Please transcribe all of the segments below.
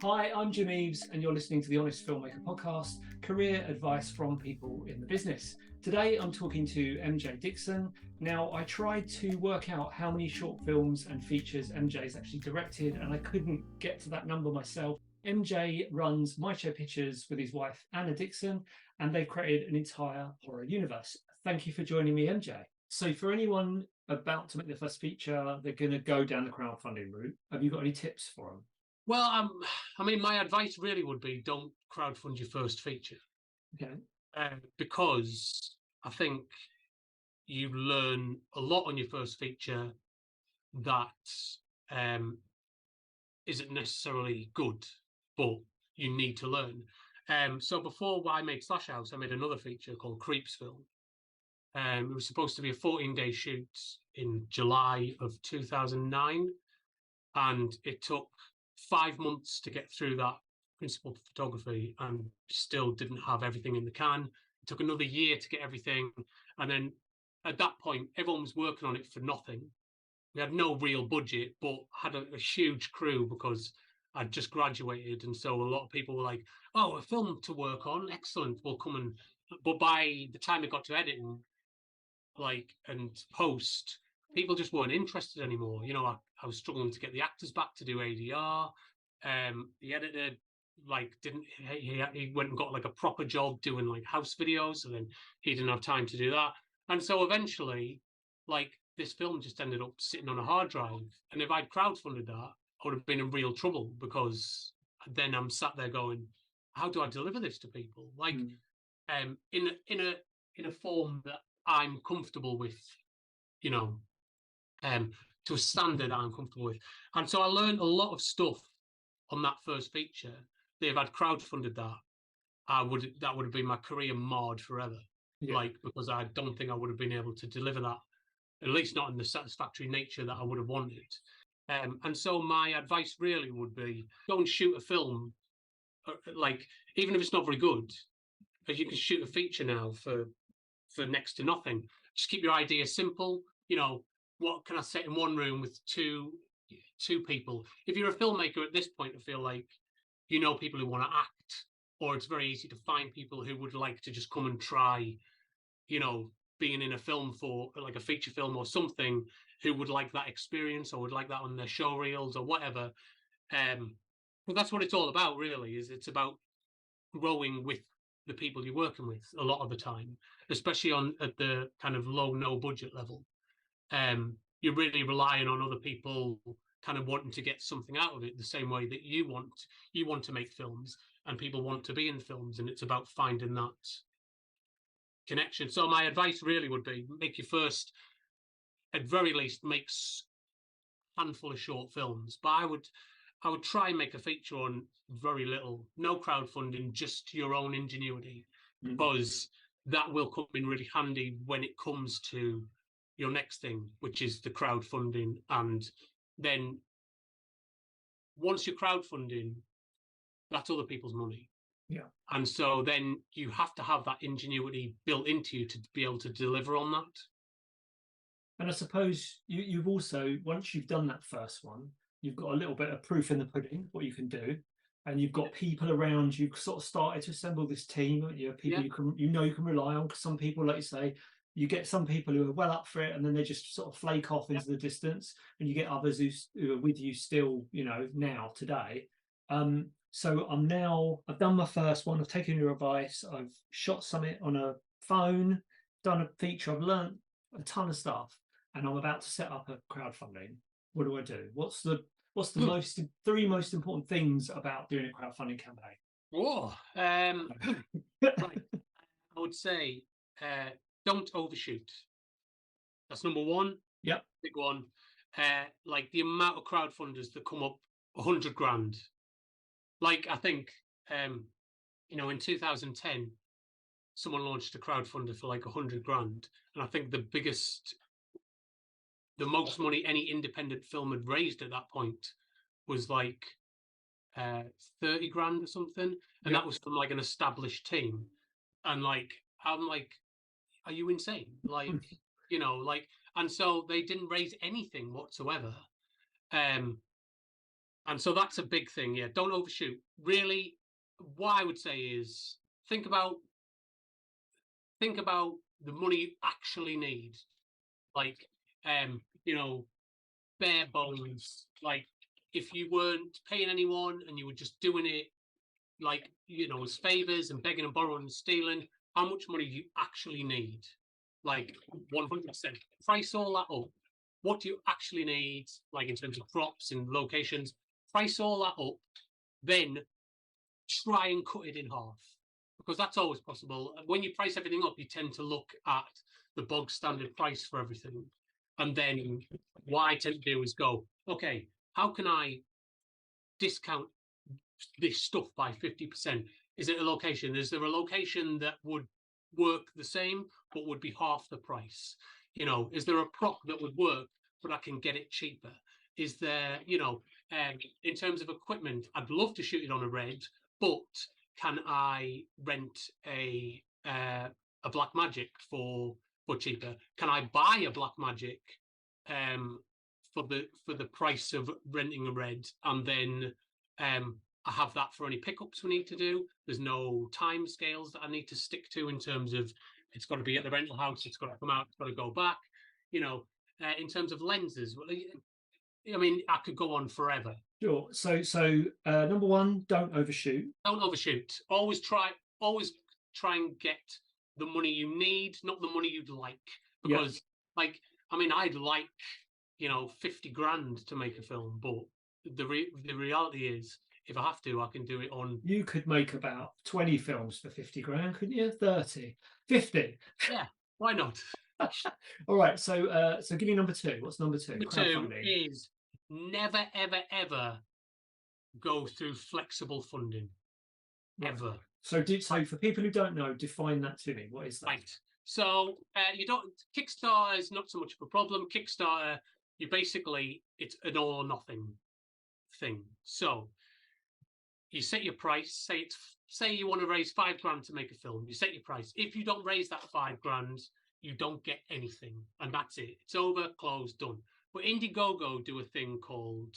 Hi, I'm Jim Eves, and you're listening to the Honest Filmmaker podcast, career advice from people in the business. Today, I'm talking to MJ Dixon. Now, I tried to work out how many short films and features MJ's actually directed, and I couldn't get to that number myself. MJ runs Mycho Pictures with his wife, Anna Dixon, and they've created an entire horror universe. Thank you for joining me, MJ. So for anyone about to make their first feature, they're going to go down the crowdfunding route. Have you got any tips for them? Well, I mean, my advice really would be don't crowdfund your first feature. Okay. Because I think you learn a lot on your first feature that isn't necessarily good, but you need to learn. So before I made Slash House, I made another feature called Creepsville. It was supposed to be a 14-day shoot in July of 2009, and it took 5 months to get through that principal photography and still didn't have everything in the can. It took another year to get everything. And then at that point, everyone was working on it for nothing. We had no real budget, but had a huge crew because I'd just graduated. And so a lot of people were like, oh, a film to work on. Excellent. We'll come and, but by the time it got to editing, and post, people just weren't interested anymore. You know, I was struggling to get the actors back to do ADR. The editor he went and got like a proper job doing like house videos, so then he didn't have time to do that. And so eventually, this film just ended up sitting on a hard drive. And if I'd crowdfunded that, I would have been in real trouble, because then I'm sat there going, how do I deliver this to people? In a form that I'm comfortable with, you know, to a standard I'm comfortable with. And so I learned a lot of stuff on that first feature. If I'd crowdfunded that, that would have been my career marred forever. Yeah. Because I don't think I would have been able to deliver that, at least not in the satisfactory nature that I would have wanted. And so my advice really would be, go and shoot a film, even if it's not very good, as you can shoot a feature now for next to nothing. Just keep your idea simple. You know, what can I set in one room with two people? If you're a filmmaker at this point, I feel like you know people who want to act, or it's very easy to find people who would like to just come and try, you know, being in a film for like a feature film or something, who would like that experience or would like that on their show reels or whatever. But that's what it's all about, really. Is it's about growing with the people you're working with a lot of the time, especially at the kind of low, no budget level. You're really relying on other people kind of wanting to get something out of it the same way that you want to make films, and people want to be in films, and it's about finding that connection. So my advice really would be, make your first, at very least, make a handful of short films. But I would try and make a feature on very little, no crowdfunding, just your own ingenuity, because that will come in really handy when it comes to your next thing, which is the crowdfunding. And then once you're crowdfunding, that's other people's money. Yeah. And so then you have to have that ingenuity built into you to be able to deliver on that. And I suppose you've also, once you've done that first one, you've got a little bit of proof in the pudding, what you can do. And you've got people around you, sort of started to assemble this team. You know, people you can rely on. Because some people, like you say, you get some people who are well up for it, and then they just sort of flake off into the distance, and you get others who are with you still, you know, now today. So I've done my first one. I've taken your advice. I've shot something on a phone, done a feature. I've learned a ton of stuff, and I'm about to set up a crowdfunding. What do I do? What's the three most important things about doing a crowdfunding campaign? Right. I would say don't overshoot. That's number one. Yep. Big one. The amount of crowdfunders that come up 100 grand. I think, in 2010, someone launched a crowdfunder for 100 grand. And I think the most money any independent film had raised at that point was 30 grand or something. And that was from an established team. And I'm like, are you insane? And so they didn't raise anything whatsoever. And so that's a big thing. Yeah, don't overshoot. Really, what I would say is think about the money you actually need. Like, you know, bare bones. Like, if you weren't paying anyone and you were just doing it, like, you know, as favors and begging and borrowing and stealing, how much money do you actually need? Like 100%. Price all that up. What do you actually need, like in terms of props and locations? Price all that up, then try and cut it in half, because that's always possible. When you price everything up, you tend to look at the bog standard price for everything. And then what I tend to do is go, okay, how can I discount this stuff by 50%? Is it a location? Is there a location that would work the same but would be half the price? You know, is there a prop that would work but I can get it cheaper? Is there, you know, in terms of equipment, I'd love to shoot it on a red, but can I rent a Blackmagic for cheaper? Can I buy a Blackmagic for the price of renting a red, and then I have that for any pickups we need to do? There's no time scales that I need to stick to in terms of it's got to be at the rental house, it's got to come out, it's got to go back. You know, in terms of lenses, I mean, I could go on forever. Sure. So number one, don't overshoot. Don't overshoot. Always try and get the money you need, not the money you'd like. Because, like, I mean, I'd like, you know, 50 grand to make a film, but the reality is, if I have to, I can do it on. You could make about 20 films for 50 grand, couldn't you? 30, 50. Yeah, why not? All right. So give me number two. What's number two? Number two is never, ever, ever go through flexible funding. Right. Ever. So for people who don't know, define that to me. What is that? Right. So Kickstarter is not so much of a problem. Kickstarter, it's an all or nothing thing. So you set your price. Say you want to raise 5 grand to make a film. You set your price. If you don't raise that 5 grand, you don't get anything, and that's it. It's over, closed, done. But Indiegogo do a thing called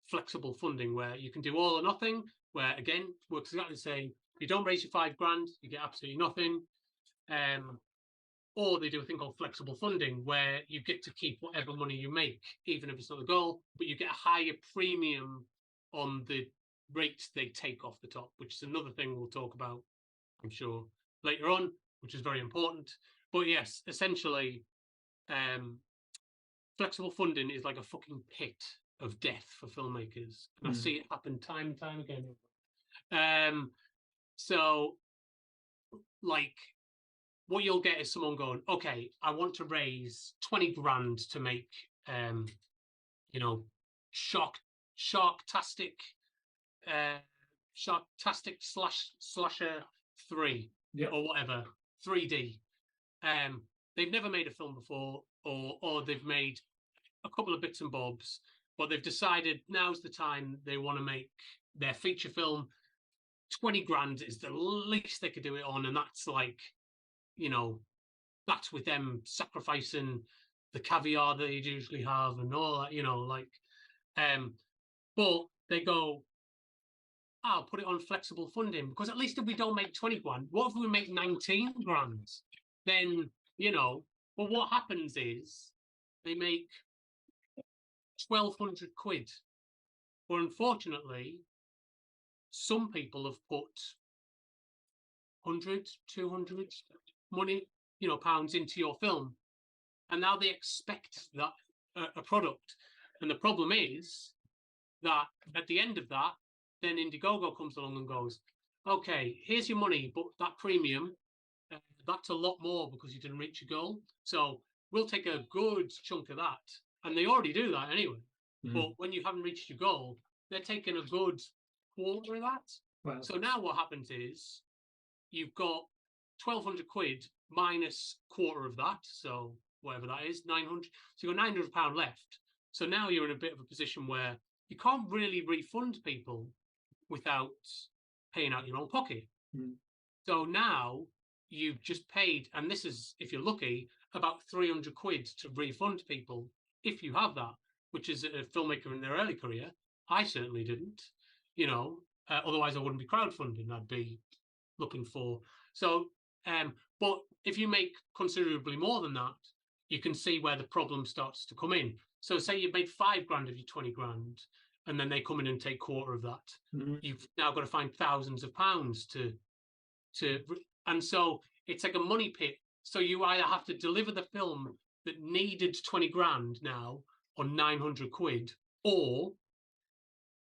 flexible funding, where you can do all or nothing, where again works exactly the same. If you don't raise your 5 grand, you get absolutely nothing. Or they do a thing called flexible funding, where you get to keep whatever money you make, even if it's not the goal, but you get a higher premium on the rate they take off the top, which is another thing we'll talk about, I'm sure, later on, which is very important. But yes, essentially, flexible funding is like a fucking pit of death for filmmakers. And I see it happen time and time again. So, like, what you'll get is someone going, okay, I want to raise 20 grand to make, you know, Sharktastic Slasher 3, or whatever, 3D. They've never made a film before, or they've made a couple of bits and bobs, but they've decided now's the time they want to make their feature film. 20 grand is the least they could do it on, and that's like, you know, that's with them sacrificing the caviar that you usually have and all that, you know, like, but they go, I'll put it on flexible funding, because at least if we don't make 20 grand, what if we make 19 grand? Then, you know, but what happens is they make 1,200 quid. But unfortunately, some people have put 100, 200 money, you know, pounds into your film, and now they expect that a product. And the problem is that at the end of that, then Indiegogo comes along and goes, okay, here's your money, but that premium, that's a lot more because you didn't reach your goal. So we'll take a good chunk of that. And they already do that anyway. But when you haven't reached your goal, they're taking a good quarter of that. Wow. So now what happens is you've got 1,200 quid minus quarter of that. So whatever that is, 900. So you've got £900 left. So now you're in a bit of a position where you can't really refund people without paying out your own pocket. So now you've just paid, and this is, if you're lucky, about 300 quid to refund people, if you have that. which is a filmmaker in their early career. I certainly didn't, you know, otherwise I wouldn't be crowdfunding. I'd be looking for, so, but if you make considerably more than that, you can see where the problem starts to come in. So say you made 5 grand of your 20 grand, and then they come in and take quarter of that. You've now got to find thousands of pounds to, and so it's like a money pit. So you either have to deliver the film that needed 20 grand now on 900 quid, or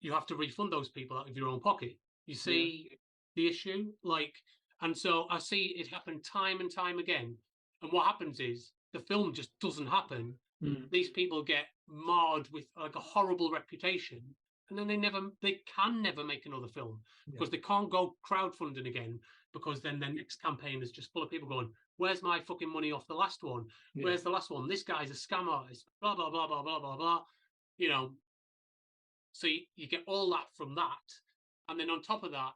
you have to refund those people out of your own pocket. You see the issue? Like, and so I see it happen time and time again. And what happens is the film just doesn't happen. These people get marred with like a horrible reputation, and then they can never make another film because they can't go crowdfunding again, because then their next campaign is just full of people going, where's my fucking money off the last one? Where's the last one? This guy's a scam artist, blah, blah, blah, blah, blah, blah, blah. You know, so you get all that from that. And then on top of that,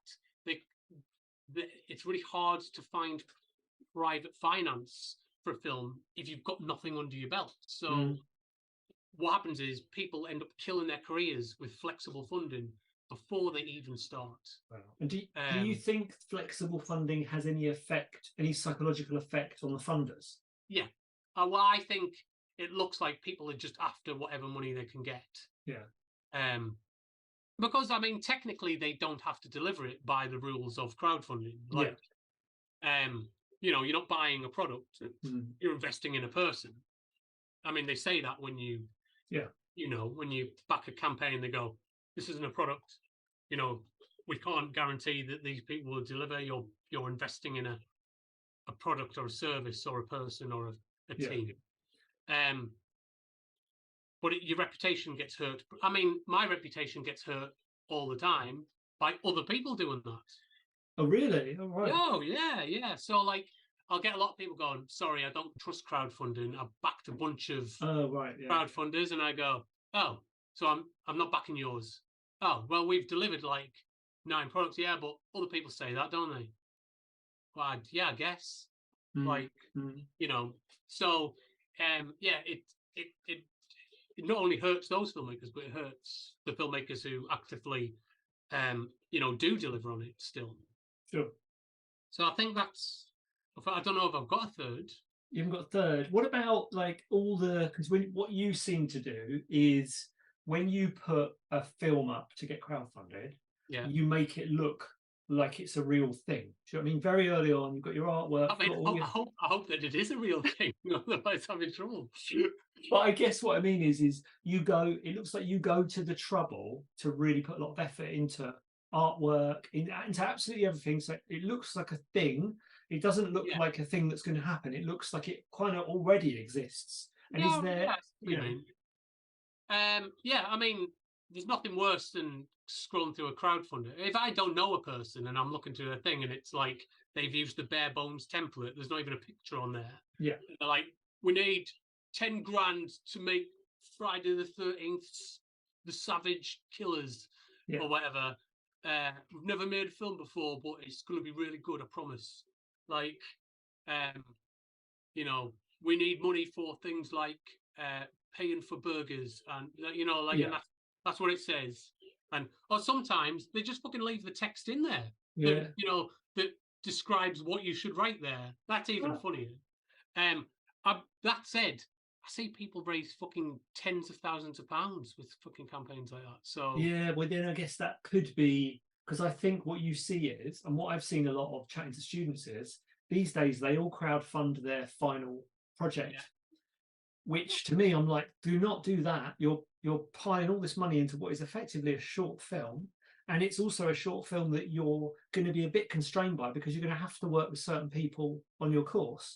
it's really hard to find private finance for a film if you've got nothing under your belt. So what happens is people end up killing their careers with flexible funding before they even start. Wow. And do you think flexible funding has any psychological effect on the funders? Yeah. Well, I think it looks like people are just after whatever money they can get. Yeah. Because I mean, technically, they don't have to deliver it by the rules of crowdfunding. Like, you know, you're not buying a product; you're investing in a person. I mean, they say that when you know, when you back a campaign, they go, "This isn't a product. You know, we can't guarantee that these people will deliver. You're investing in a product or a service or a person or a team." But your reputation gets hurt. I mean, my reputation gets hurt all the time by other people doing that. Oh, really? Oh, right. Oh, yeah. So, like, I'll get a lot of people going, sorry, I don't trust crowdfunding. I've backed a bunch of crowdfunders, and I go, oh, so I'm not backing yours. Oh, well, we've delivered like 9 products. Yeah, but other people say that, don't they? Well, I guess. Like, you know, so, it not only hurts those filmmakers, but it hurts the filmmakers who actively, you know, do deliver on it still. Sure. So I think that's, I don't know if I've got a third. You haven't got a third. What about like because what you seem to do is when you put a film up to get crowdfunded, you make it look like it's a real thing. Do you know what I mean? Very early on, you've got your artwork. I mean, I hope that it is a real thing. Otherwise, I'm in trouble. But I guess what I mean is it looks like you go to the trouble to really put a lot of effort into artwork, into absolutely everything. So it looks like a thing. It doesn't look like a thing that's going to happen. It looks like it kind of already exists. And is there, I mean, there's nothing worse than scrolling through a crowdfunder. If I don't know a person and I'm looking through a thing and it's like they've used the bare bones template, there's not even a picture on there. Yeah. They're like, we need 10 grand to make Friday the 13th, the Savage Killers, or whatever. We've never made a film before, but it's going to be really good, I promise. Like, you know, we need money for things like paying for burgers, and you know, like, and that's what it says. And or sometimes they just fucking leave the text in there, that, you know, that describes what you should write there. That's even funnier. That said, I see people raise fucking tens of thousands of pounds with fucking campaigns like that. So well, then I guess that could be, because I think what you see is, and what I've seen a lot of chatting to students is, these days they all crowdfund their final project, which to me, I'm like, do not do that. You're piling all this money into what is effectively a short film, and it's also a short film that you're going to be a bit constrained by because you're going to have to work with certain people on your course.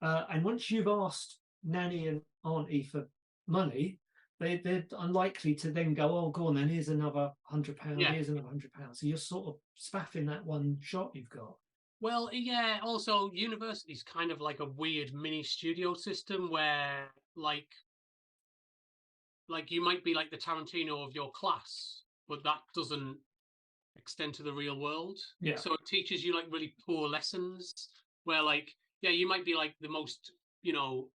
And once you've asked Nanny and Auntie for money, they're unlikely to then go, oh, go on then, here's another £100, here's another £100. So you're sort of spaffing that one shot you've got. Well, yeah, also university's kind of like a weird mini studio system where like you might be like the Tarantino of your class, but that doesn't extend to the real world. So it teaches you like really poor lessons where like, you might be like the most, you know,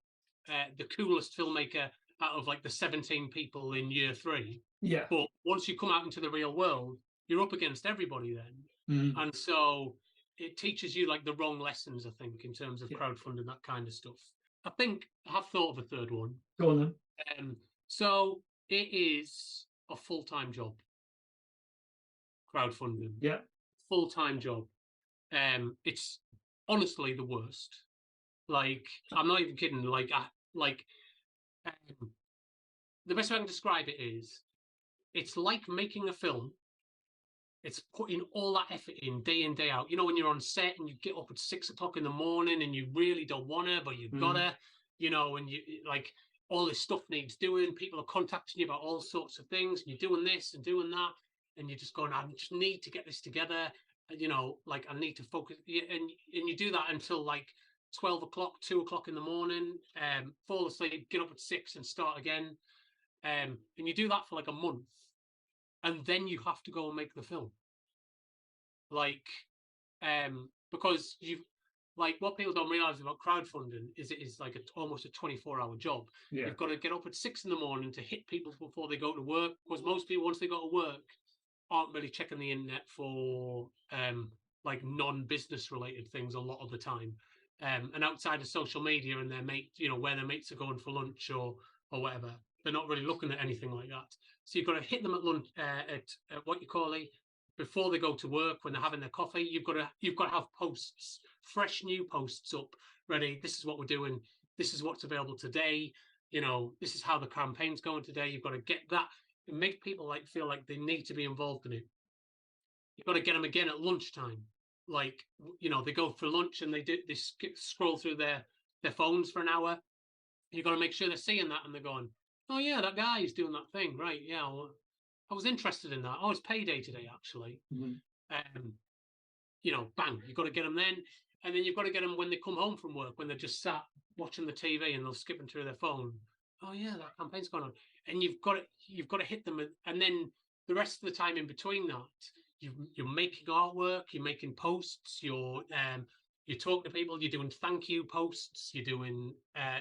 the coolest filmmaker, out of like the 17 people in year 3. Yeah. But once you come out into the real world, you're up against everybody then. And so it teaches you like the wrong lessons, I think, in terms of crowdfunding, that kind of stuff. I think I have thought of a third one. Go on then. So it is a full-time job. Crowdfunding. Yeah. Full-time job. It's honestly the worst. Like, I'm not even kidding. The best way I can describe it is, it's like making a film. It's putting all that effort in day out. You know, when you're on set and you get up at 6 o'clock in the morning and you really don't want to, but you've got to, you know, and you like all this stuff needs doing. People are contacting you about all sorts of things, and you're doing this and doing that. And you're just going, I just need to get this together. You know, like I need to focus. And you do that until like 12 o'clock, 2 o'clock in the morning, fall asleep, get up at 6 and start again. And you do that for like a month. And then you have to go and make the film. Like, because you've, like, what people don't realize about crowdfunding is it is like almost a 24-hour job. Yeah. You've got to get up at 6 in the morning to hit people before they go to work. Because most people, once they go to work, aren't really checking the internet for like non-business related things a lot of the time. And outside of social media and their mate, you know, where their mates are going for lunch or whatever, they're not really looking at anything like that. So you've got to hit them at lunch, at what you call it, before they go to work, when they're having their coffee. You've got to have posts, fresh new posts up, ready. This is what we're doing. This is what's available today. You know, this is how the campaign's going today. You've got to get that and make people like feel like they need to be involved in it. You've got to get them again at lunchtime. Like, you know, they go for lunch and they scroll through their phones for an hour. You've got to make sure they're seeing that and they're going, oh yeah, that guy is doing that thing, right? Yeah, well, I was interested in that. Oh, it's payday today, actually. You know, bang, you've got to get them then. And then you've got to get them when they come home from work, when they're just sat watching the TV and they're skipping through their phone. Oh yeah, that campaign's going on. And you've got to hit them. And then the rest of the time in between that, you're making artwork, you're making posts, you're talking to people, you're doing thank you posts, you're doing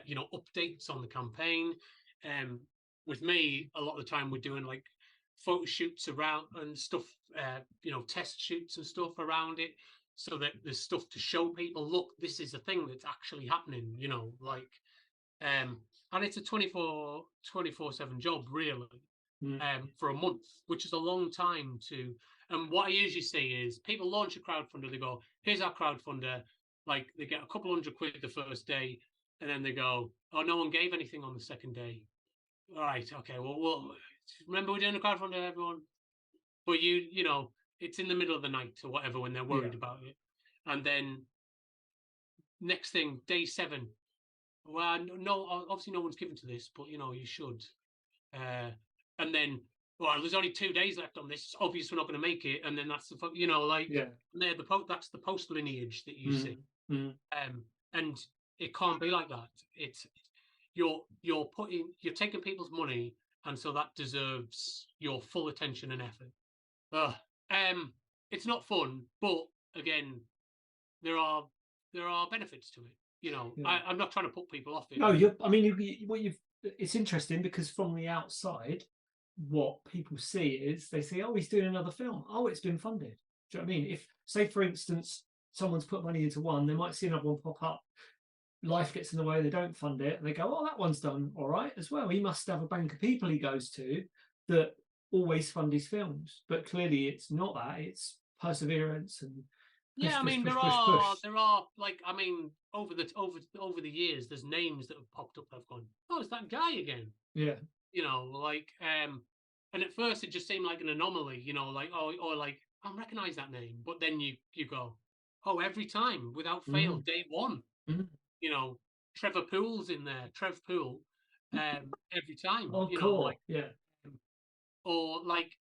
you know, updates on the campaign. With me, a lot of the time we're doing like photo shoots around and stuff, you know, test shoots and stuff around it, so that there's stuff to show people, look, this is a thing that's actually happening, you know, like, and it's a 24/7 job, really, for a month, which is a long time to. And what I usually see is people launch a crowdfunder, they go, here's our crowdfunder, like they get a couple £100 the first day, and then they go, oh, no one gave anything on the second day. All right, okay, well, remember we're doing a crowdfunder, everyone? But you know, it's in the middle of the night or whatever when they're worried about it. And then next thing, day 7, well, no, obviously no one's given to this, but you know, you should. And then, well, there's only 2 days left on this. It's obvious we're not going to make it. And then that's the, you know, like, that's the post lineage that you see. And it can't be like that. It's you're taking people's money, and so that deserves your full attention and effort. It's not fun, but again, there are benefits to it. You know, I'm not trying to put people off it. No, it's interesting because from the outside, what people see is they say, oh, he's doing another film. Oh, it's been funded. Do you know what I mean? If, say, for instance, someone's put money into one, they might see another one pop up. Life gets in the way, they don't fund it, and they go, oh, that one's done all right as well. He must have a bank of people he goes to that always fund his films. But clearly it's not that. It's perseverance and there are like, I mean, over the years, there's names that have popped up that have gone, oh, it's that guy again. Yeah. You know, like, and at first it just seemed like an anomaly, you know, like, oh, or like, I recognize that name. But then you go, oh, every time, without fail, day one. You know, Trevor Poole's in there, Trev Poole, every time. Oh, you cool. know, like, yeah. Or like,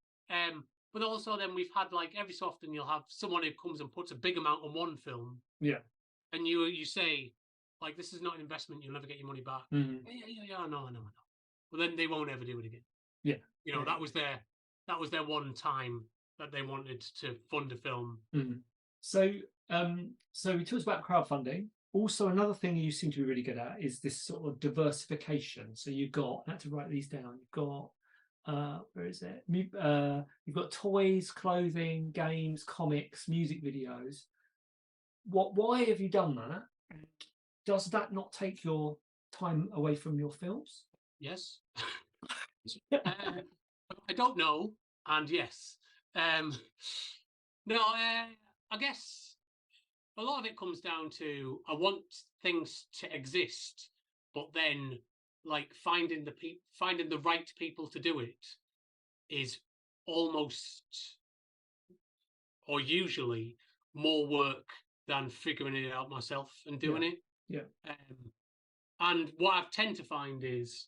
but also then we've had like every so often you'll have someone who comes and puts a big amount on one film. Yeah. And you say, like, this is not an investment, you'll never get your money back. Yeah, no. Well, then they won't ever do it again. Yeah. You know, that was their one time that they wanted to fund a film. So we talked about crowdfunding. also another thing you seem to be really good at is this sort of diversification. So you've got, I had to write these down. You've got where is it? You've got toys, clothing, games, comics, music videos. Why have you done that? And does that not take your time away from your films? Yes. I don't know, and yes. No, I guess a lot of it comes down to I want things to exist, but then like finding the right people to do it is almost or usually more work than figuring it out myself and doing it. Yeah. And what I tend to find is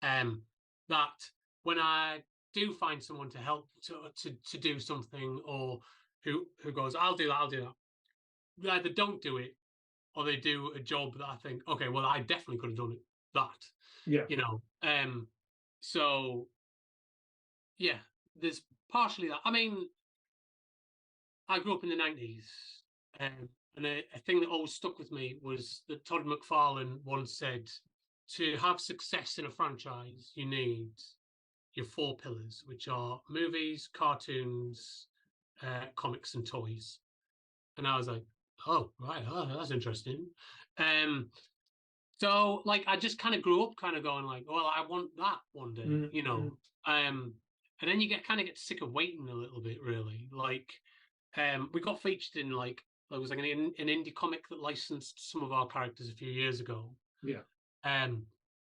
that when I do find someone to help to do something, or who goes, I'll do that, they either don't do it or they do a job that I think, okay, well, I definitely could have done it. So yeah, there's partially that. I mean, I grew up in the 90s, and a thing that always stuck with me was that Todd McFarlane once said, to have success in a franchise, you need your 4 pillars, which are movies, cartoons, comics, and toys. And I was like, oh, right, that's interesting. So, like, I just kind of grew up kind of going like, well, I want that one day, and then you get sick of waiting a little bit, really. Like, we got featured in there was like an indie comic that licensed some of our characters a few years ago. Yeah. And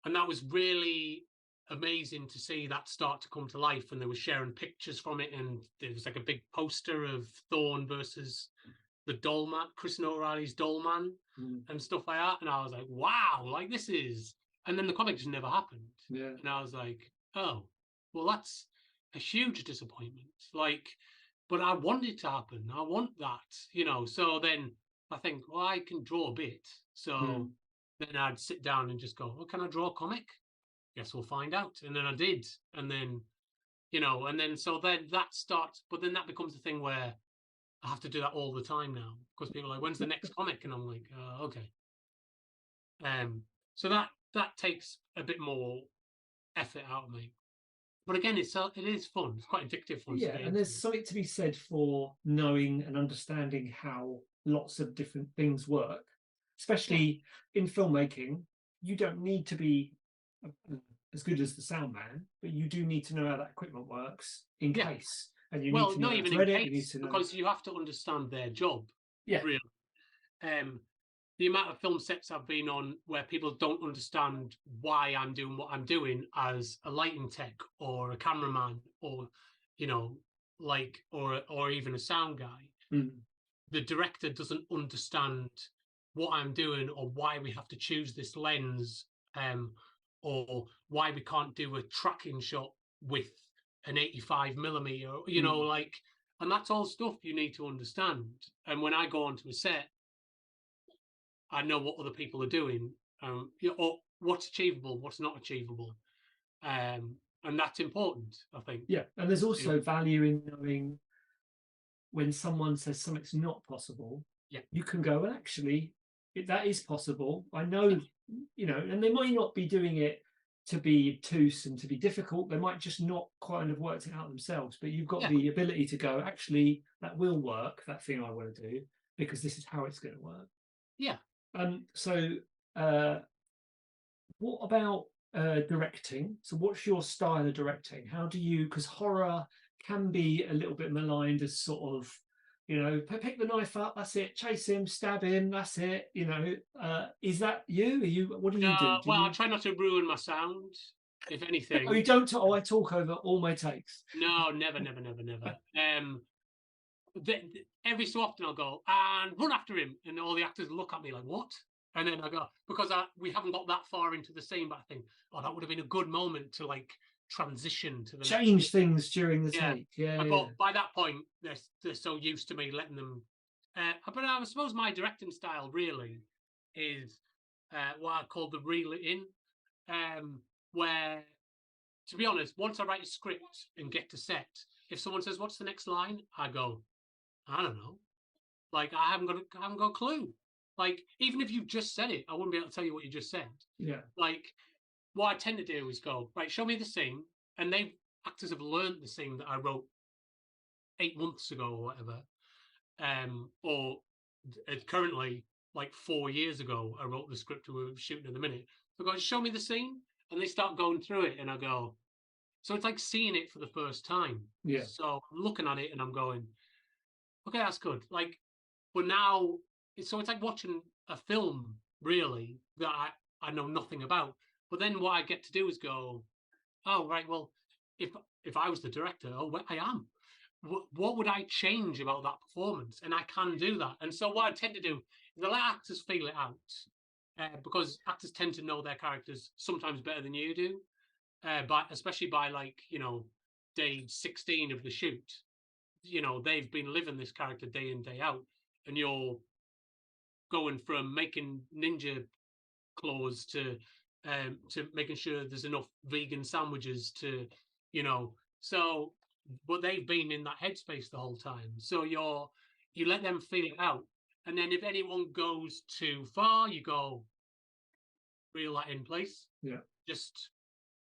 that was really amazing to see that start to come to life. And they were sharing pictures from it, and there was like a big poster of Thorn versus the Dollman, Chris O'Reilly's Dollman, and stuff like that. And I was like, wow, like this is. And then the comic just never happened. Yeah. And I was like, oh, well, that's a huge disappointment. Like, but I want it to happen. I want that, So then I think, well, I can draw a bit. So then I'd sit down and just go, well, can I draw a comic? Guess we'll find out. And then I did. And then, so then that starts, but then that becomes a thing where I have to do that all the time now, because people are like, when's the next comic? And I'm like, okay. So that takes a bit more effort out of me. But again, it is fun. It's quite addictive fun. Yeah, and there's something to be said for knowing and understanding how lots of different things work, especially in filmmaking. You don't need to be as good as the sound man, but you do need to know how that equipment works in case. And you need to know not even in case, because you have to understand their job. Yeah, really. The amount of film sets I've been on where people don't understand why I'm doing what I'm doing as a lighting tech or a cameraman, or or even a sound guy. The director doesn't understand what I'm doing, or why we have to choose this lens, or why we can't do a tracking shot with an 85mm, and that's all stuff you need to understand. And when I go onto a set, I know what other people are doing, or what's achievable, what's not achievable, and that's important, I think. Yeah, and there's also value in knowing when someone says something's not possible. Yeah, you can go, well, actually, that is possible. I know, and they might not be doing it to be obtuse and to be difficult. They might just not quite have worked it out themselves. But you've got the ability to go, actually, that will work. That thing I want to do, because this is how it's going to work. Yeah. So what about directing? So what's your style of directing? How do you, because horror can be a little bit maligned as sort of, pick the knife up, that's it, chase him, stab him, that's it, is that you? What do you do? I try not to ruin my sound, if anything. Oh, you don't? I talk over all my takes. No, never. Every so often I'll go and run after him, and all the actors look at me like, what? And then I go, because we haven't got that far into the scene, but I think, that would have been a good moment to transition to the change things during the take. But by that point, they're so used to me letting them. But I suppose my directing style really is what I call the reel it in, where, to be honest, once I write a script and get to set, if someone says, what's the next line? I go, I don't know. Like, I haven't got a clue. Like, even if you've just said it, I wouldn't be able to tell you what you just said. Yeah. Like, what I tend to do is go, right, show me the scene, and actors have learned the scene that I wrote 8 months ago or whatever, or currently like 4 years ago, I wrote the script we were shooting at the minute. So I go, show me the scene, and they start going through it, and I go, so it's like seeing it for the first time. Yeah. So I'm looking at it, and I'm going, okay, that's good. Like, but now, it's like watching a film really that I know nothing about. But then what I get to do is go, oh right, well, if I was the director, oh, I am. What would I change about that performance? And I can do that. And so what I tend to do is I let actors feel it out, because actors tend to know their characters sometimes better than you do, especially by like, day 16 of the shoot. They've been living this character day in, day out, and you're going from making ninja claws to making sure there's enough vegan sandwiches to, so, but they've been in that headspace the whole time. So you let them feel it out. And then if anyone goes too far, you go, reel that in place. Yeah. Just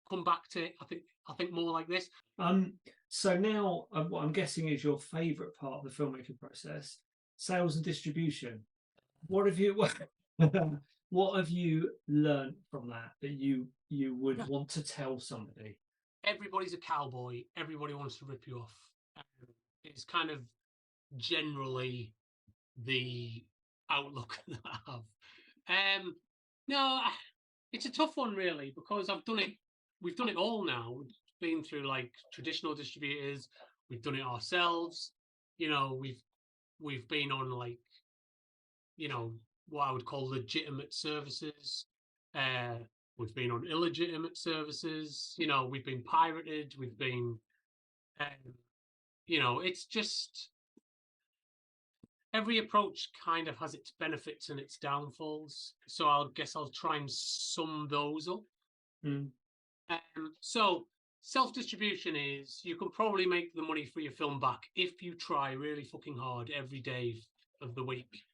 come back to it. I think more like this. So now what I'm guessing is your favourite part of the filmmaking process, sales and distribution. What have you what have you learned from that you would want to tell somebody? Everybody's a cowboy. Everybody wants to rip you off. It's kind of generally the outlook that I have. No, it's a tough one really, because I've done it. We've done it all now. We've been through like traditional distributors. We've done it ourselves. We've been on like, what I would call legitimate services. We've been on illegitimate services. We've been pirated. We've been, it's just every approach kind of has its benefits and its downfalls. So I guess I'll try and sum those up. So self-distribution is, you can probably make the money for your film back if you try really fucking hard every day of the week,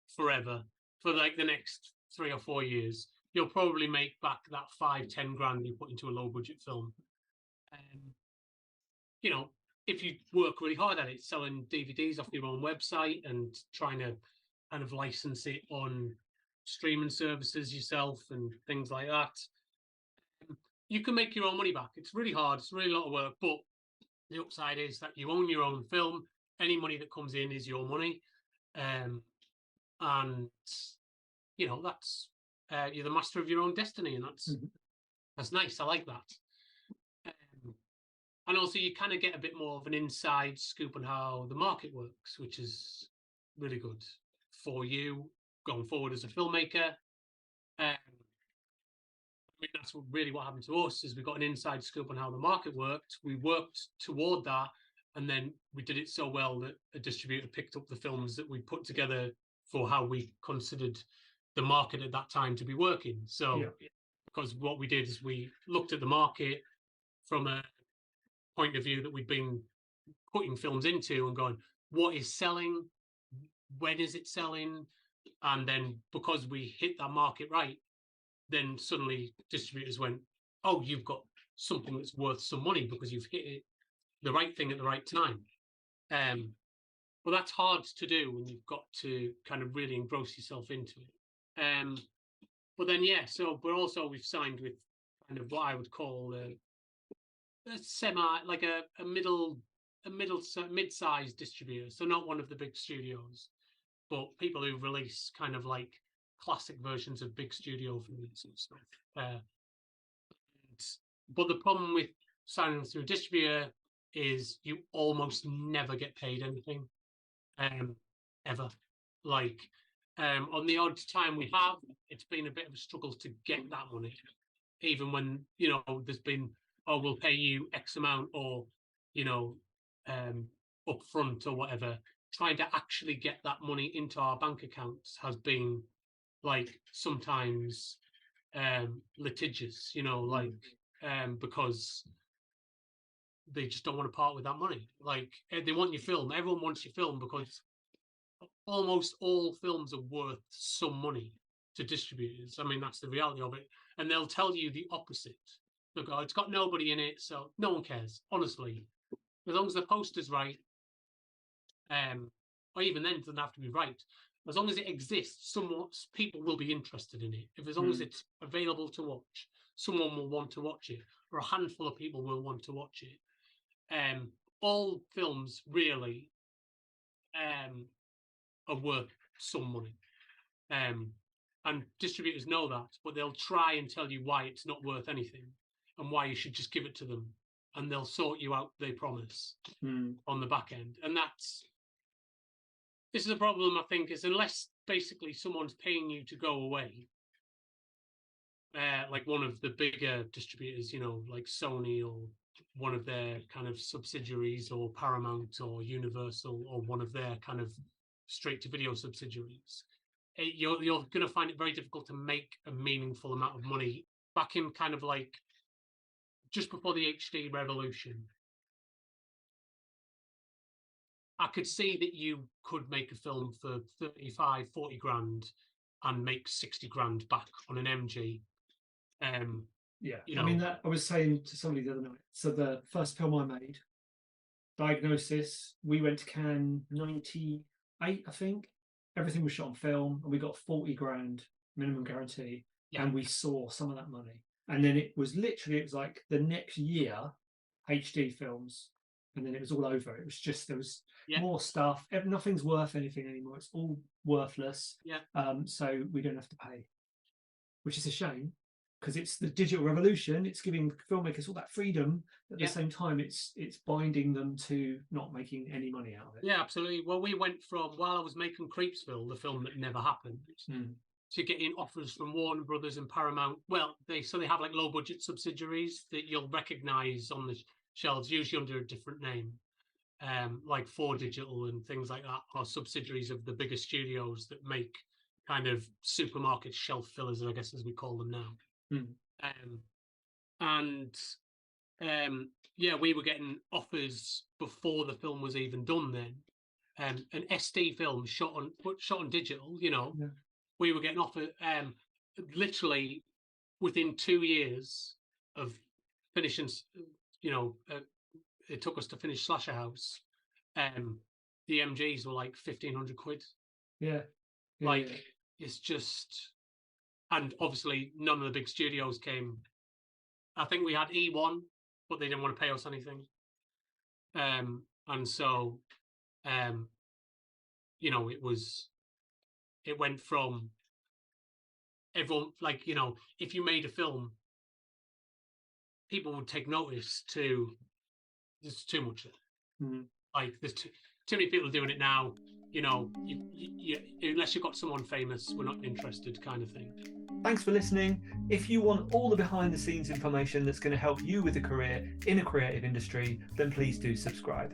forever, for like the next 3 or 4 years. You'll probably make back that 5-10 grand you put into a low budget film. If you work really hard at it, selling DVDs off your own website and trying to kind of license it on streaming services yourself and things like that, you can make your own money back. It's really hard. It's really a lot of work, but the upside is that you own your own film. Any money that comes in is your money. And that's you're the master of your own destiny, and that's nice. I like that. And also you kind of get a bit more of an inside scoop on how the market works, which is really good for you going forward as a filmmaker. That's really what happened to us, is we got an inside scoop on how the market worked. We worked toward that, and then we did it so well that a distributor picked up the films that we put together for how we considered the market at that time to be working. So because what we did is we looked at the market from a point of view that we'd been putting films into and going, what is selling? When is it selling? And then because we hit that market right, then suddenly distributors went, oh, you've got something that's worth some money because you've hit it, the right thing at the right time. Well, that's hard to do when you've got to kind of really engross yourself into it. But then, but also we've signed with kind of what I would call a semi, like a mid-sized distributor. So not one of the big studios, but people who release kind of like classic versions of big studio films and stuff. But the problem with signing through a distributor is you almost never get paid anything, ever. Like, on the odd time we have, it's been a bit of a struggle to get that money, even when, there's been, oh, we'll pay you X amount, or, up front or whatever. Trying to actually get that money into our bank accounts has been, like, sometimes litigious, because they just don't want to part with that money. Like, they want your film. Everyone wants your film because almost all films are worth some money to distributors. I mean, that's the reality of it. And they'll tell you the opposite. They'll go, it's got nobody in it, so no one cares, honestly. As long as the poster's right, or even then, it doesn't have to be right. As long as it exists, somewhat people will be interested in it. If as long as it's available to watch, someone will want to watch it, or a handful of people will want to watch it. All films really are worth some money. And distributors know that, but they'll try and tell you why it's not worth anything and why you should just give it to them, and they'll sort you out, they promise, on the back end. And this is a problem, I think, is unless basically someone's paying you to go away, like one of the bigger distributors, you know, like Sony or one of their kind of subsidiaries, or Paramount or Universal, or one of their kind of straight-to-video subsidiaries, you're going to find it very difficult to make a meaningful amount of money. Back in kind of like just before the HD revolution, I could see that you could make a film for 35, 40 grand and make 60 grand back on an MG. Yeah, you know, I mean, that I was saying to somebody the other night. So the first film I made, Diagnosis, we went to Cannes 98, I think. Everything was shot on film, and we got 40 grand minimum guarantee, and we saw some of that money. And then it was like the next year, HD films, and then it was all over. It was just, there was more stuff. Nothing's worth anything anymore. It's all worthless. So we don't have to pay, which is a shame, because it's the digital revolution. It's giving filmmakers all that freedom. At the same time, it's binding them to not making any money out of it. Yeah, absolutely. Well, we went from, while I was making Creepsville, the film that never happened, to getting offers from Warner Brothers and Paramount. Well, they have like low budget subsidiaries that you'll recognise on the shelves, usually under a different name, like 4 Digital and things like that, are subsidiaries of the bigger studios that make kind of supermarket shelf fillers, I guess, as we call them now. We were getting offers before the film was even done then. An SD film shot on digital, you know, we were getting offered literally within 2 years of finishing, you know, it took us to finish Slasher House. The MGs were like 1,500 quid. It's just, and obviously none of the big studios came. I think we had E1, but they didn't want to pay us anything. And so, you know, it went from everyone, like, you know, if you made a film, people would take notice, to there's too much there. Like, there's too many people doing it now. You know, you, unless you've got someone famous, we're not interested, kind of thing. Thanks for listening. If you want all the behind the scenes information that's going to help you with a career in a creative industry, then please do subscribe.